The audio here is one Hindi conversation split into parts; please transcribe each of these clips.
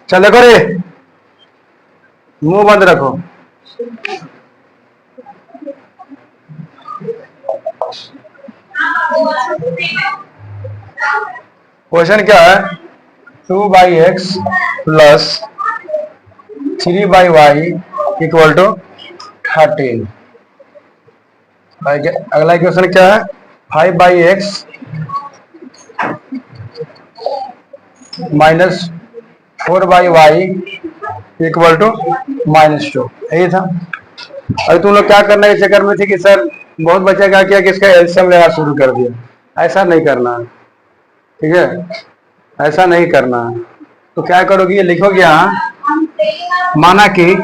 चल देखो रे, मुंह बंद रखो। क्वेश्चन क्या है? 2/x plus 3/y equal to 13। अगला क्वेश्चन क्या है? 5/x minus 4/y equal to -2। यही था। अभी तुम लोग क्या करना है इस चक्कर में थे कि सर बहुत बच्चे क्या किया कि इसका एलसीएम लेना शुरू कर दिया। ऐसा नहीं करना है, ठीक है? ऐसा नहीं करना है। तो क्या करोगे, लिखोगे यहाँ, माना कि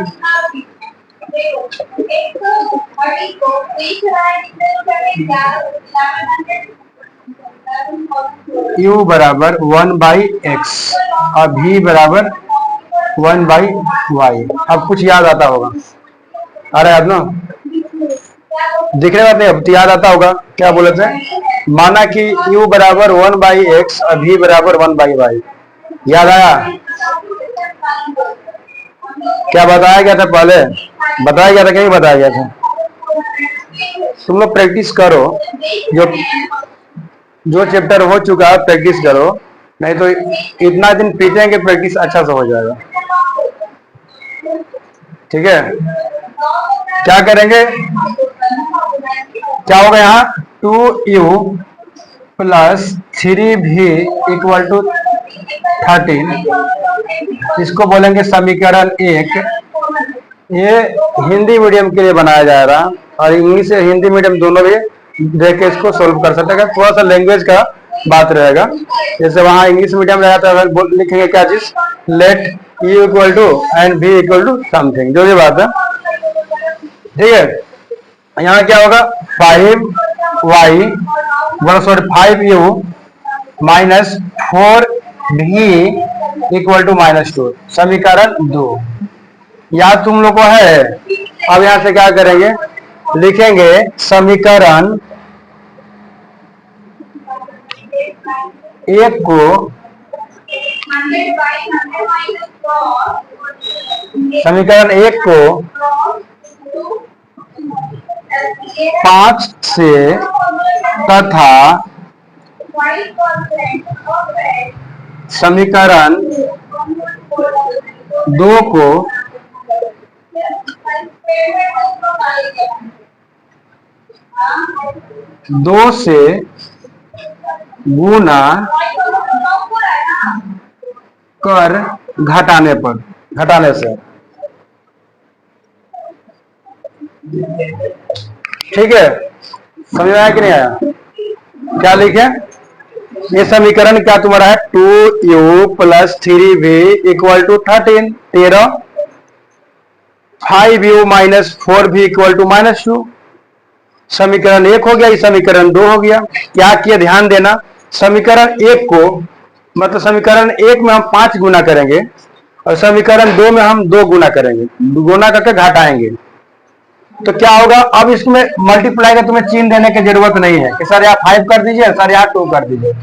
u बराबर 1/x और v बराबर 1/y। अब कुछ याद आता होगा, आ रहा है याद ना? दिख रहे बात नहीं, अब तो याद आता होगा। क्या बोले थे? माना कि u बराबर 1/x और v बराबर 1/y। याद आया? क्या बताया गया था पहले? बताया गया था, कहीं बताया गया था? तुम लोग प्रैक्टिस करो, जो जो चैप्टर हो चुका है प्रैक्टिस करो, नहीं तो इतना दिन पीटेंगे, प्रैक्टिस अच्छा से हो जाएगा। ठीक है? क्या करेंगे? क्या होगा यहाँ? 2u plus 3v equal to 13। इसको बोलेंगे समीकरण 1। ये हिंदी मीडियम के लिए बनाया जा रहा है और इंग्लिश से हिंदी मीडियम दोनों भी देख के इसको सोल्व कर सकते हैं। थोड़ा सा लैंग्वेज का बात रहेगा, जैसे वहाँ इंग्लिश मीडियम रहेगा तो अगर लिखेंगे क्या चीज, let u equal to and b equal to something, जो भी बात है। ठीक है? यहाँ क्या होगा? 5y 5u minus 4v equal to -2, समीकरण 2। याद तुम लोग को है? अब यहां से क्या करेंगे, लिखेंगे समीकरण 1 को समीकरण 1 को 5 से तथा समीकरण 2 को 2 से गुना कर घटाने से। ठीक है? समझ में आया कि नहीं आया? क्या लिखे? ये समीकरण क्या तुम्हारा है? 2u plus 3v equal to 13। 5u minus 4v equal to -2। समीकरण 1 हो गया, ये समीकरण 2 हो गया। क्या किया, ध्यान देना। समीकरण 1 को मतलब समीकरण 1 में हम 5 गुना करेंगे और समीकरण 2 में हम 2 गुना करेंगे, गुना करके घटाएंगे। तो क्या होगा, अब इसमें मल्टीप्लाई का तुम्हें चिन्ह देने की जरूरत नहीं है कि सर यहाँ 5 कर दीजिए, सर यहाँ 2 कर दीजिए।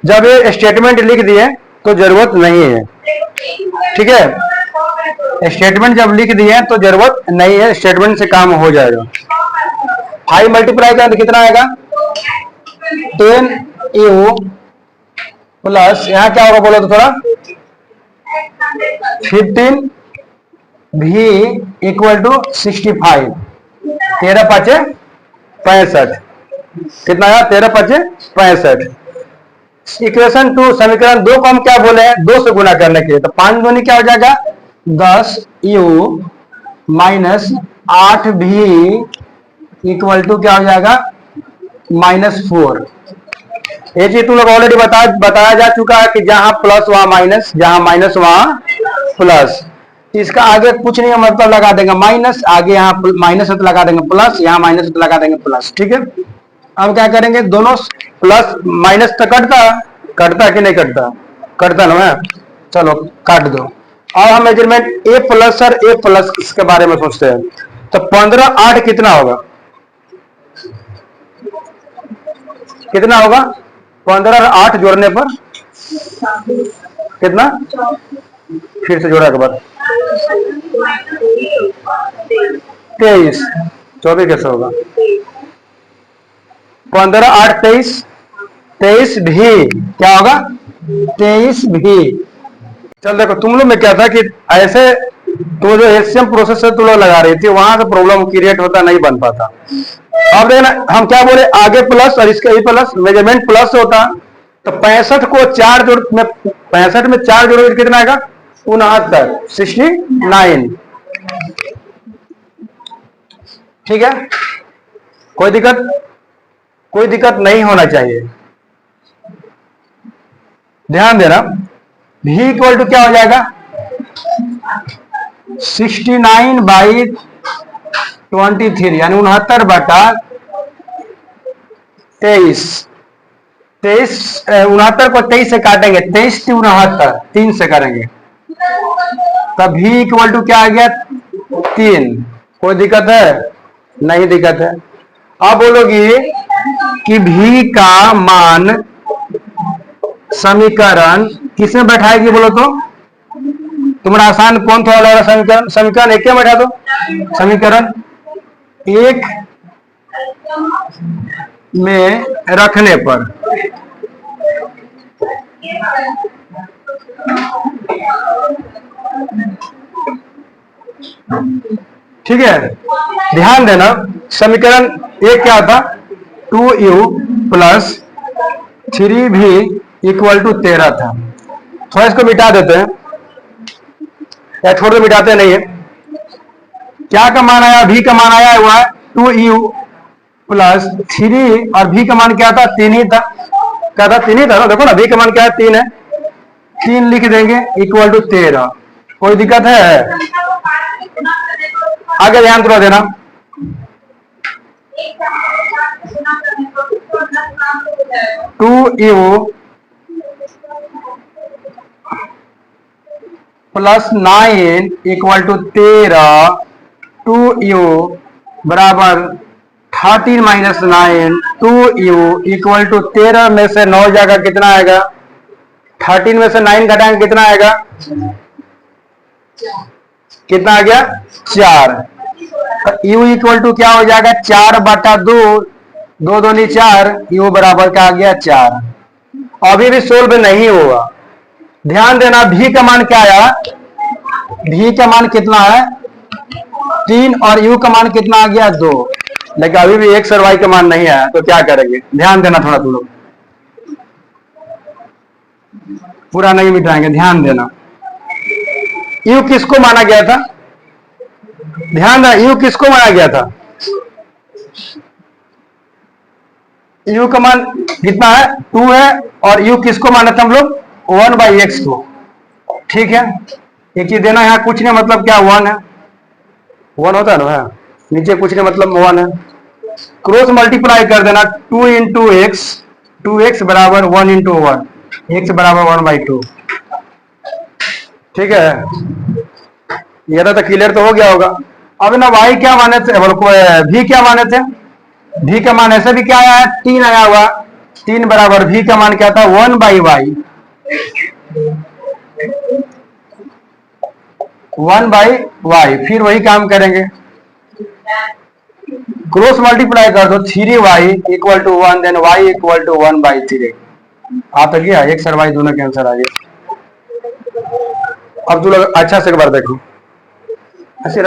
जब ये स्टेटमेंट लिख दिए तो जरूरत नहीं है। ठीक है? स्टेटमेंट जब लिख दिए तो जरूरत नहीं है, स्टेटमेंट से काम हो जाएगा। 5 मल्टीप्लाई करें तो कितना आएगा? 10u प्लस यहाँ क्या होगा बोलो तो थोड़ा, 15v इक्वल टू 65। 13 5 65। कितना आया? 13 5 65। इक्वेशन 2 समीकरण 2 को हम क्या बोले हैं? 2 से गुना करने के लिए। तो 5 दूनी क्या हो जाएगा? 10u minus 8v equal to क्या हो जाएगा? -4। ये चीज तुम लोग ऑलरेडी बताया जा चुका है कि जहां प्लस वहां माइनस, जहां माइनस वहां प्लस। इसका आगे कुछ नहीं, मतलब लगा देंगे माइनस, आगे यहाँ माइनस है तो लगा देंगे प्लस, यहाँ माइनस है तो लगा देंगे प्लस। ठीक है? अब क्या करेंगे, दोनों प्लस माइनस तो कटता कि नहीं कटता? कटता ना। चलो काट दो। और हम मेजरमेंट ए प्लस और ए प्लस इसके बारे में सोचते हैं। तो 15 8 कितना होगा? कितना होगा? 15 और 8 जोड़ने पर कितना? फिर से जोड़ा के बाद 23, 24 कैसे होगा? 15 8 23, 23 भी क्या होगा? 23 भी। चल देखो तुम लोग में क्या था कि ऐसे तो जो एचसीएम प्रोसेस से तुम लोग लगा रही थी वहां से प्रॉब्लम क्रिएट होता नहीं बन पाता। अब देखना हम क्या बोले, आगे प्लस और इसके प्लस, मेजरमेंट प्लस होता तो 65 को 4 जोड़ में 65 में 4 जोड़ोगे कितना आएगा? 69, 69। ठीक है, कोई दिक्कत नहीं होना चाहिए। ध्यान देना, v इक्वल टू क्या हो जाएगा? 69 बाई 23 यानी 69/23। 69 को 23 से काटेंगे, 23 से 69 3 से करेंगे, तब v इक्वल टू क्या आ गया? 3। कोई दिक्कत है? नहीं दिक्कत है। अब बोलोगी कि v का मान समीकरण किसमें बैठाएगी बोलो तो? तुम्हारा आसान कौन था वाला समीकरण? समीकरण एक में बैठा दो। समीकरण एक में रखने पर ठीक है, ध्यान देना समीकरण एक क्या था? 2u plus 3v equal to 13 था। थोड़ा इसको मिटा देते हैं या छोड़ दो, मिटाते नहीं है। क्या का मान आया? v का मान आया हुआ है 2u प्लस 3 और v का मान क्या था? 3 ही था। क्या था? 3 ही था ना। देखो ना v का मान क्या है? 3 है। 3 लिख देंगे इक्वल टू 13। कोई दिक्कत है? आगे ध्यान थोड़ा देना। Two u plus 9 equal to 13, 2u बराबर 13 माइनस 9, 2u इक्वल टू 13 में से 9 जाएगा कितना आएगा? 13 में से 9 घटाएंगे कितना आएगा? कितना आ गया? 4। u इक्वल टू क्या हो जाएगा? 4/2, 2 दूनी 4, u बराबर क्या आ गया? 4। अभी भी सोल्व नहीं होगा। ध्यान देना, v का मान क्या आया? v का मान कितना है? 3 और u का मान कितना आ गया? 2। लेकिन अभी भी x और y का मान नहीं आया, तो क्या करेंगे? ध्यान देना थोड़ा तुम लोग, पूरा नहीं मिटाएंगे। ध्यान देना, u किसको माना गया था? ध्यान देना, u किसको माना गया था? u का मान कितना है? 2 है। और u किसको माना था हम लोग? 1/x को। ठीक है, एक चीज देना, यहाँ कुछ नहीं मतलब क्या 1 है? 1 होता है ना, नीचे कुछ नहीं मतलब 1 है। क्रॉस मल्टीप्लाई कर देना, 2 इंटू एक्स, 2x बराबर 1 इंटू 1, x बराबर 1/2। ठीक है, ये तो क्लियर तो हो गया होगा। अब ना y क्या माने थे, v क्या माने थे? v का मान ऐसे भी क्या आया है? 3 आया हुआ। 3 बराबर v का मान क्या था? 1/y, 1/y। फिर वही काम करेंगे, क्रॉस मल्टीप्लाई कर दो, 3y equal to 1, then y equal to 1/3। आ तो गया, x और y दोनों के आंसर आ गया। अब तुम लोग अच्छा से एक बार देखो, ऐसे